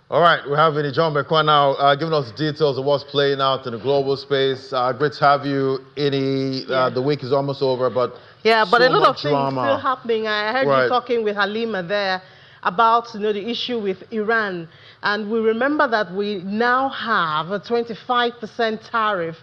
All right, we're having John McQuan now giving us details of what's playing out in the global space. Great to have you. The week is almost over, but but so a lot of things drama still happening. I heard you talking with Halima there about the issue with Iran, and we remember that we now have a 25% tariff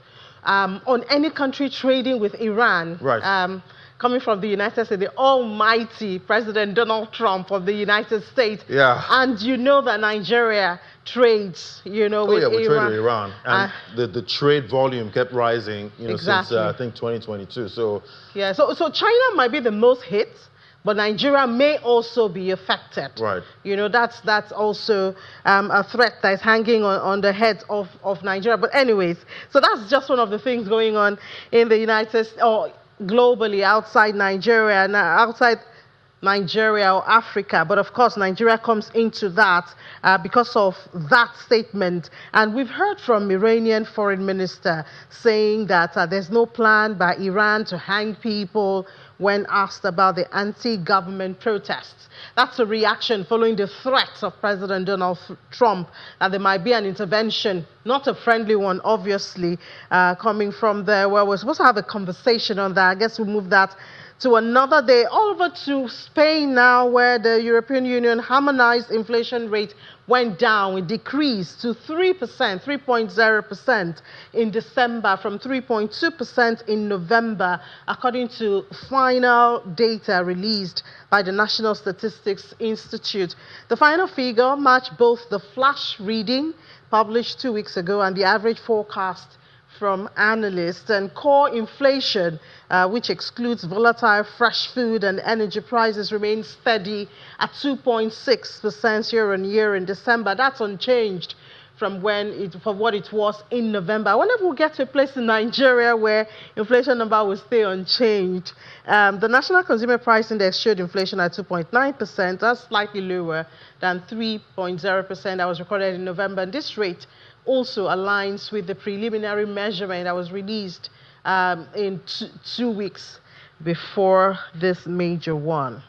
on any country trading with Iran. Right. Coming from the United States, the almighty President Donald Trump of the United States. Yeah. And you know that Nigeria trades, with Iran. We trade with Iran. And the trade volume kept rising, exactly. since, I think, 2022. So China might be the most hit, but Nigeria may also be affected. Right. That's also a threat that is hanging on the head of Nigeria. But anyways, so that's just one of the things going on in the United States, or globally outside Nigeria, outside Nigeria or Africa. But of course, Nigeria comes into that because of that statement. And we've heard from Iranian foreign minister saying that there's no plan by Iran to hang people when asked about the anti-government protests. That's a reaction following the threats of President Donald Trump that there might be an intervention, not a friendly one, obviously, coming from there. Well, we're supposed to have a conversation on that. I guess we'll move that to another day. All over to Spain now, where the European Union harmonized inflation rate went down. It decreased to 3.0% in December from 3.2% in November, according to final data released by the National Statistics Institute. The final figure matched both the flash reading published 2 weeks ago and the average forecast from analysts. And core inflation, which excludes volatile fresh food and energy prices, remains steady at 2.6% year-on-year in December. That's unchanged from what it was in November. I wonder if we'll get to a place in Nigeria where inflation number will stay unchanged. The National Consumer Price Index showed inflation at 2.9%. That's slightly lower than 3.0% that was recorded in November. And this rate also aligns with the preliminary measurement that was released in 2 weeks before this major one.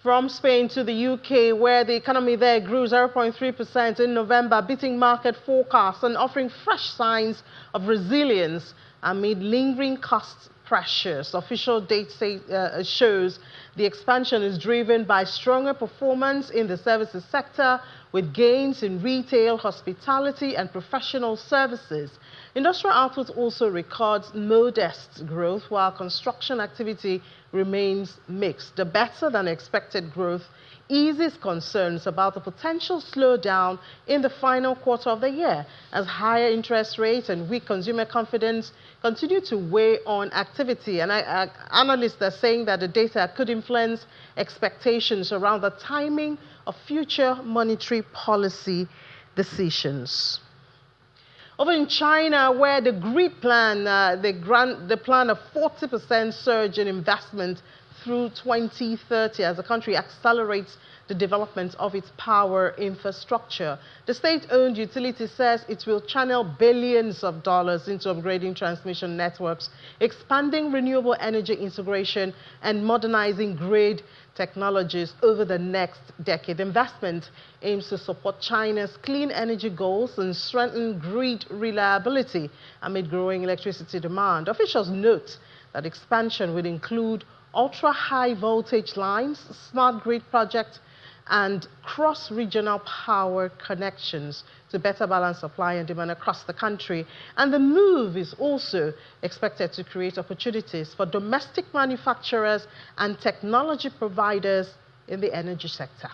From Spain to the UK, where the economy there grew 0.3% in November, beating market forecasts and offering fresh signs of resilience amid lingering cost pressures. Official data shows the expansion is driven by stronger performance in the services sector, with gains in retail, hospitality, and professional services. Industrial output also records modest growth, while construction activity remains mixed. The better-than-expected growth eases concerns about the potential slowdown in the final quarter of the year, as higher interest rates and weak consumer confidence continue to weigh on activity. And analysts are saying that the data could influence expectations around the timing of future monetary policy decisions. Over in China, where the GRID plan, the plan of 40% surge in investment through 2030 as the country accelerates the development of its power infrastructure. The state-owned utility says it will channel billions of dollars into upgrading transmission networks, expanding renewable energy integration, and modernizing grid technologies over the next decade. Investment aims to support China's clean energy goals and strengthen grid reliability amid growing electricity demand. Officials note that expansion will include ultra-high voltage lines, smart grid projects, and cross-regional power connections to better balance supply and demand across the country. And the move is also expected to create opportunities for domestic manufacturers and technology providers in the energy sector.